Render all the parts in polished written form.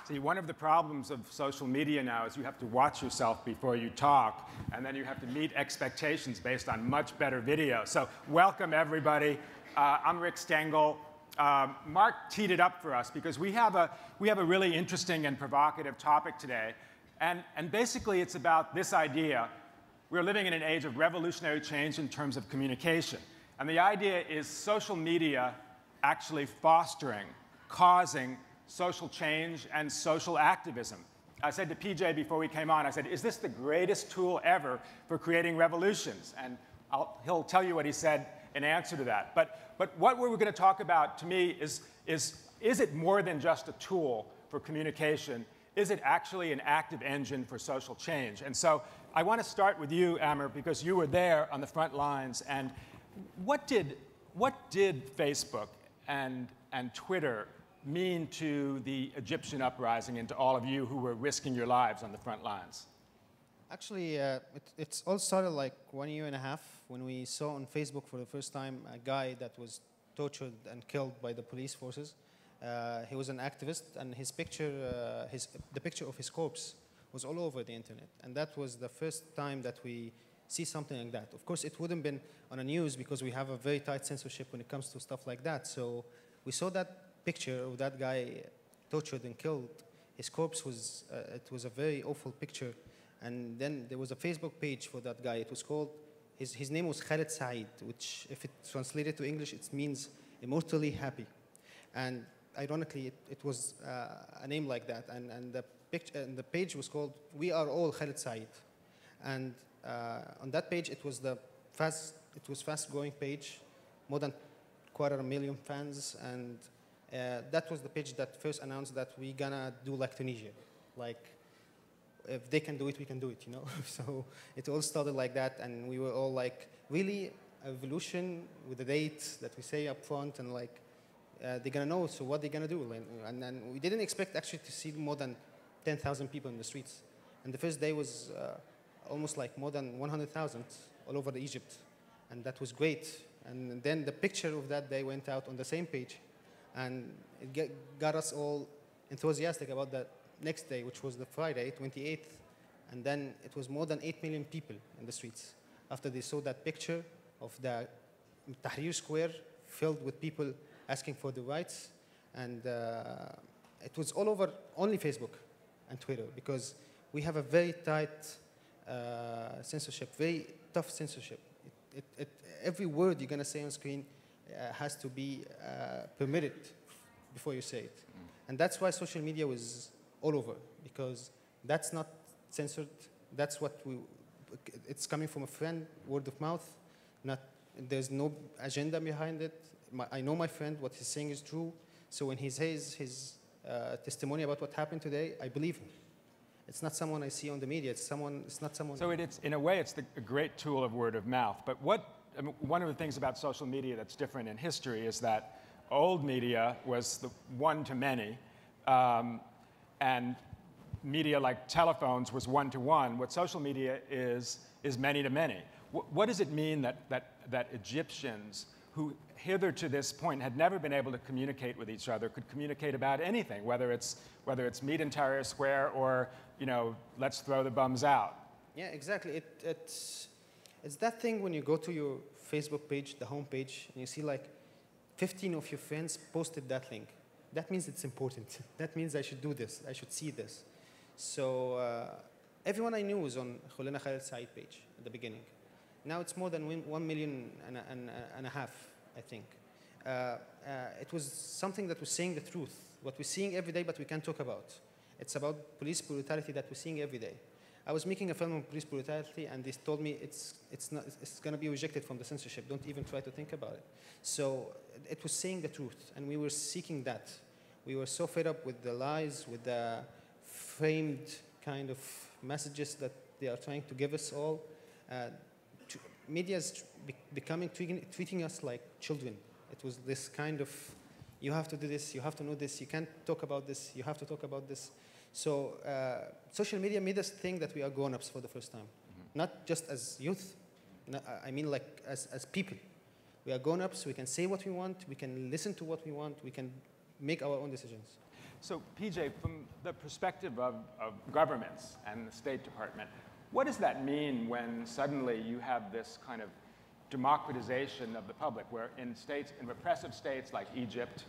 See, one of the problems of social media now is you have to watch yourself before you talk, and then you have to meet expectations based on much better video. So welcome, everybody. I'm Rick Stengel. Mark teed it up for us because we have a really interesting and provocative topic today. And basically, it's about this idea. We're living in an age of revolutionary change in terms of communication. And the idea is social media actually fostering, causing social change and social activism. I said to PJ before we came on, I said, is this the greatest tool ever for creating revolutions? And he'll tell you what he said in answer to that. But what we're going to talk about, to me, is it more than just a tool for communication? Is it actually an active engine for social change? And so I want to start with you, Amr, because you were there on the front lines. And what did Facebook and Twitter mean to the Egyptian uprising and to all of you who were risking your lives on the front lines? Actually, it's all started like 1.5 years when we saw on Facebook for the first time a guy that was tortured and killed by the police forces. He was an activist, and his picture, the picture of his corpse was all over the internet. And that was the first time that we see something like that. Of course, it wouldn't have been on the news because we have a very tight censorship when it comes to stuff like that. So we saw that picture of that guy tortured and killed. His corpse was, it was a very awful picture. And then there was a Facebook page for that guy. It was called, his name was Khaled Saeed, which if it translated to English, it means immortally happy. And ironically, it was a name like that. And the page was called, We Are All Khaled Saeed. And on that page, it was fast-growing page, more than 250,000 fans. And that was the page that first announced that we're gonna do like Tunisia. Like, if they can do it, we can do it, you know? So it all started like that, and we were all like, really, a revolution with a date that we say up front, and like, they're gonna know, so what they're gonna do? And then we didn't expect actually to see more than 10,000 people in the streets. And the first day was almost like more than 100,000 all over Egypt. And that was great. And then the picture of that day went out on the same page. And it got us all enthusiastic about that next day, which was the Friday, 28th. And then it was more than 8 million people in the streets after they saw that picture of the Tahrir Square filled with people asking for the rights. And it was all over only Facebook and Twitter, because we have a very tight censorship, very tough censorship. Every word you're going to say on screen has to be permitted before you say it. And that's why social media was all over, because that's not censored. That's what it's coming from a friend, word of mouth. There's no agenda behind it. I know my friend, what he's saying is true. So when he says his testimony about what happened today, I believe him. It's not someone I see on the media. It's not someone. So in a way, it's a great tool of word of mouth. But one of the things about social media that's different in history is that old media was the one-to-many, and media like telephones was one-to-one. What social media is many-to-many. What does it mean that Egyptians, who hither to this point had never been able to communicate with each other, could communicate about anything, whether it's meet in Tahrir Square or, you know, let's throw the bums out? Yeah, exactly. It's that thing when you go to your Facebook page, the home page, and you see like 15 of your friends posted that link. That means it's important. That means I should do this. I should see this. So everyone I knew was on Khulina Khaled Saeed page at the beginning. Now it's more than 1.5 million, I think. It was something that was saying the truth, what we're seeing every day, but we can't talk about. It's about police brutality that we're seeing every day. I was making a film on police brutality, and they told me it's going to be rejected from the censorship. Don't even try to think about it. So it was saying the truth, and we were seeking that. We were so fed up with the lies, with the framed kind of messages that they are trying to give us all. Media is treating us like children. It was this kind of, you have to do this, you have to know this, you can't talk about this, you have to talk about this. So social media made us think that we are grown-ups for the first time. Not just as youth, I mean like as people. We are grown-ups, we can say what we want, we can listen to what we want, we can make our own decisions. So, PJ, from the perspective of governments and the State Department, what does that mean when suddenly you have this kind of democratization of the public, where in repressive states like Egypt,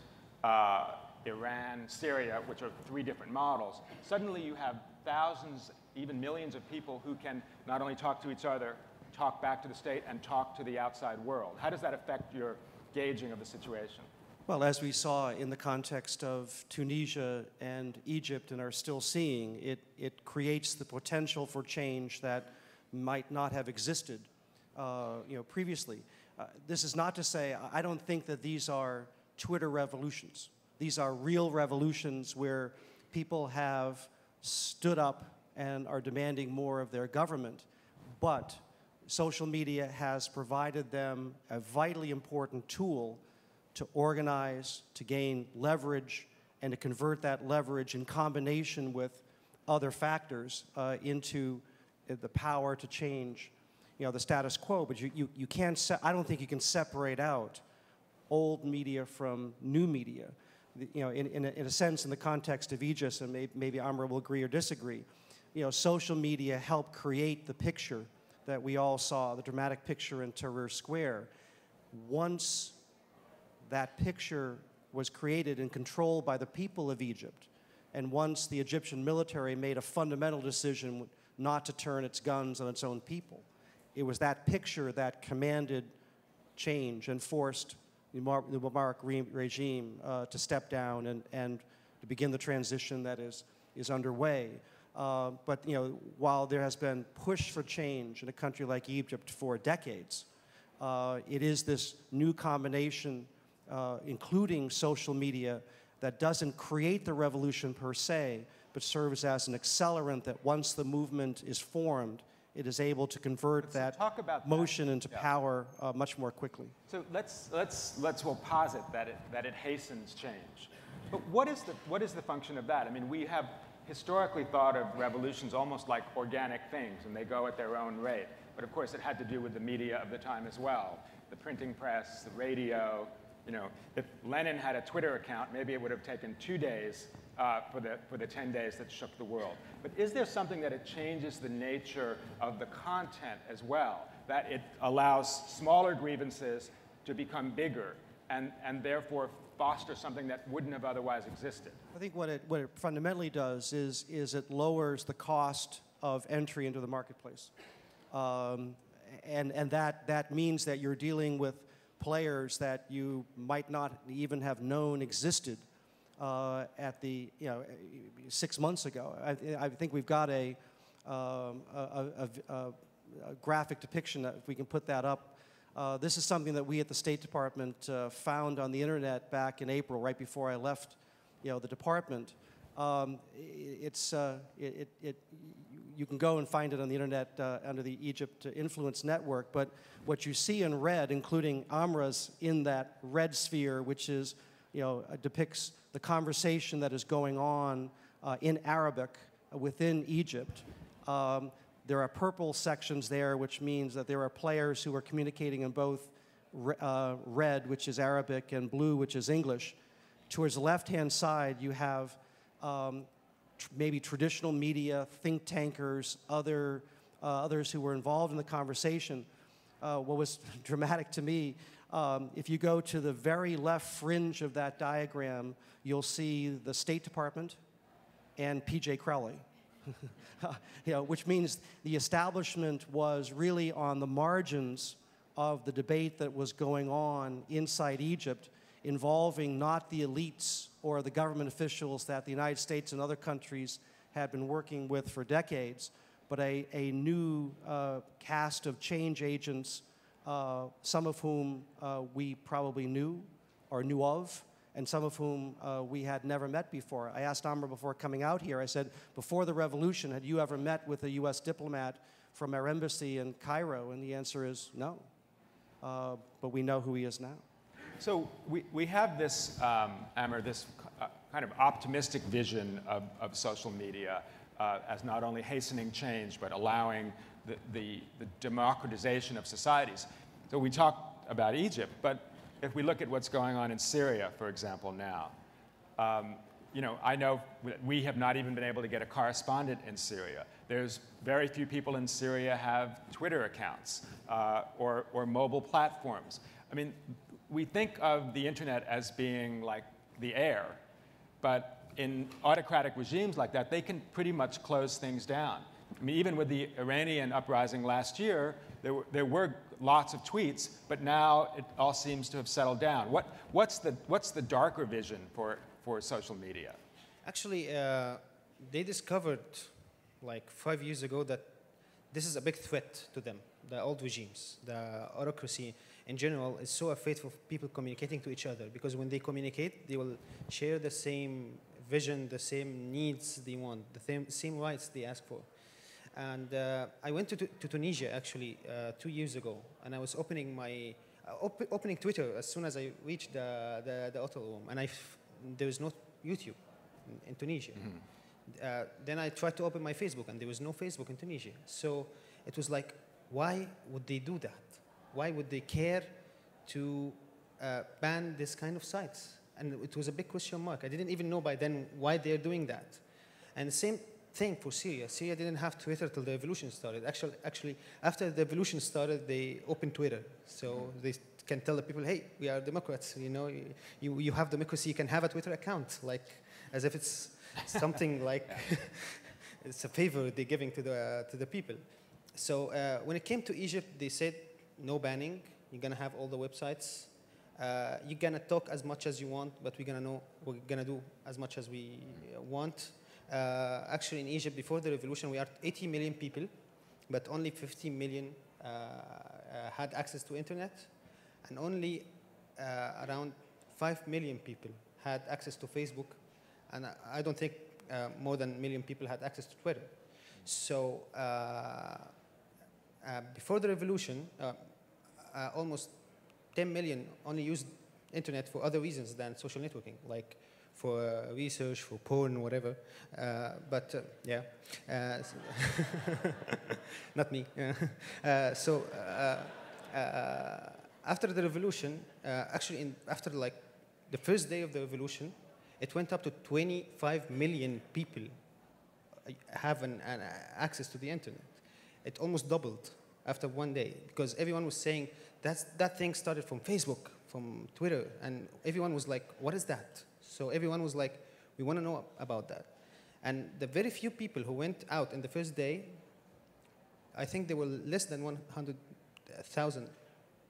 Iran, Syria, which are 3 different models, suddenly you have thousands, even millions of people who can not only talk to each other, talk back to the state, and talk to the outside world. How does that affect your gauging of the situation? Well, as we saw in the context of Tunisia and Egypt and are still seeing, it creates the potential for change that might not have existed previously. This is not to say, I don't think that these are Twitter revolutions. These are real revolutions where people have stood up and are demanding more of their government, but social media has provided them a vitally important tool to organize, to gain leverage, and to convert that leverage in combination with other factors into the power to change, the status quo. But you can't. I don't think you can separate out old media from new media. In a sense, in the context of Aegis, and maybe Amr will agree or disagree, social media helped create the picture that we all saw, the dramatic picture in Tahrir Square. Once that picture was created and controlled by the people of Egypt, and once the Egyptian military made a fundamental decision not to turn its guns on its own people, it was that picture that commanded change and forced the Mubarak regime to step down and to begin the transition that is underway. But while there has been push for change in a country like Egypt for decades, it is this new combination, including social media, that doesn't create the revolution per se, but serves as an accelerant that once the movement is formed, it is able to convert that motion into power much more quickly. So we'll posit that it hastens change. But what is the function of that? I mean, we have historically thought of revolutions almost like organic things, and they go at their own rate. But of course, it had to do with the media of the time as well. The printing press, the radio. If Lenin had a Twitter account, maybe it would have taken 2 days for the 10 days that shook the world. But is there something that it changes the nature of the content as well, that it allows smaller grievances to become bigger and therefore foster something that wouldn't have otherwise existed? I think what it fundamentally does is it lowers the cost of entry into the marketplace. And that means that you're dealing with players that you might not even have known existed at the 6 months ago. I think we've got a graphic depiction, if we can put that up. This is something that we at the State Department found on the internet back in April, right before I left the department. You can go and find it on the internet under the Egypt Influence Network, but what you see in red, including Amra's in that red sphere, which is, depicts the conversation that is going on in Arabic within Egypt. There are purple sections there, which means that there are players who are communicating in both red, which is Arabic, and blue, which is English. Towards the left-hand side, you have maybe traditional media, think tankers, others who were involved in the conversation. What was dramatic to me, if you go to the very left fringe of that diagram, you'll see the State Department and P.J. Crowley. Which means the establishment was really on the margins of the debate that was going on inside Egypt, involving not the elites or the government officials that the United States and other countries had been working with for decades, but a new cast of change agents, some of whom we probably knew or knew of, and some of whom we had never met before. I asked Amr before coming out here, I said, before the revolution, had you ever met with a US diplomat from our embassy in Cairo? And the answer is no. But we know who he is now. So we have this, Amr, this kind of optimistic vision of social media as not only hastening change, but allowing the democratization of societies. So we talk about Egypt, but if we look at what's going on in Syria, for example, now, you know, I know we have not even been able to get a correspondent in Syria. There's very few people in Syria have Twitter accounts or mobile platforms. I mean, we think of the internet as being like the air, but in autocratic regimes like that, they can pretty much close things down. I mean, even with the Iranian uprising last year, there were lots of tweets, but now it all seems to have settled down. What's the darker vision for social media? Actually, they discovered like 5 years ago that this is a big threat to them. The old regimes, the autocracy in general is so afraid of people communicating to each other, because when they communicate, they will share the same vision, the same needs they want, the same rights they ask for. And I went to Tunisia actually 2 years ago, and I was opening my opening Twitter as soon as I reached the hotel room, and there was no YouTube in Tunisia. Mm-hmm. Then I tried to open my Facebook, and there was no Facebook in Tunisia. So it was like, why would they do that? Why would they care to ban this kind of sites? And it was a big question mark. I didn't even know by then why they're doing that. And the same thing for Syria. Syria didn't have Twitter till the revolution started. Actually, after the revolution started, they opened Twitter. So they can tell the people, hey, we are Democrats. You know, you have democracy. You can have a Twitter account, like as if it's something like it's a favor they're giving to the people. So when it came to Egypt, they said no banning. You're gonna have all the websites. You're gonna talk as much as you want, but we're gonna do as much as we want. Actually, in Egypt, before the revolution, we are 80 million people, but only 50 million had access to internet, and only around 5 million people had access to Facebook, and I don't think more than 1 million people had access to Twitter. So before the revolution, almost 10 million only used internet for other reasons than social networking, like for research, for porn, whatever. Yeah, not me. So after the revolution, actually, after like the first day of the revolution, it went up to 25 million people have an access to the internet. It almost doubled after one day, because everyone was saying that thing started from Facebook, from Twitter, and everyone was like, what is that? So everyone was like, we want to know about that. And the very few people who went out in the first day, I think there were less than 100,000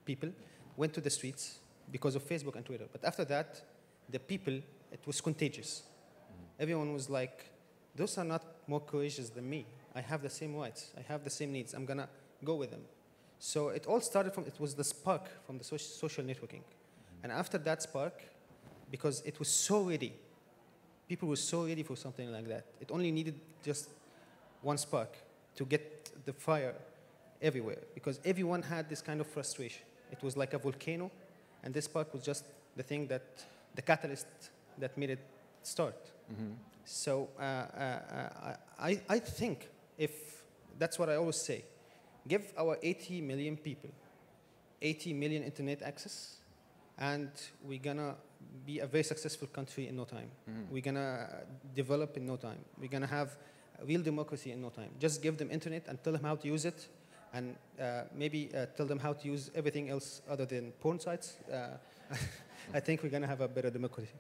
people went to the streets because of Facebook and Twitter. But after that, the people, it was contagious. Mm-hmm. Everyone was like, those are not more courageous than me. I have the same rights. I have the same needs. I'm going to go with them. So it all started from, it was the spark from the social networking. Mm-hmm. And after that spark, because it was so ready, people were so ready for something like that. It only needed just one spark to get the fire everywhere, because everyone had this kind of frustration. It was like a volcano, and this spark was just the thing that, the catalyst that made it start. Mm-hmm. So I think if, that's what I always say, give our 80 million people 80 million internet access, and we're gonna be a very successful country in no time. Mm-hmm. We're gonna develop in no time. We're gonna have real democracy in no time. Just give them internet and tell them how to use it, and maybe tell them how to use everything else other than porn sites. I think we're gonna have a better democracy.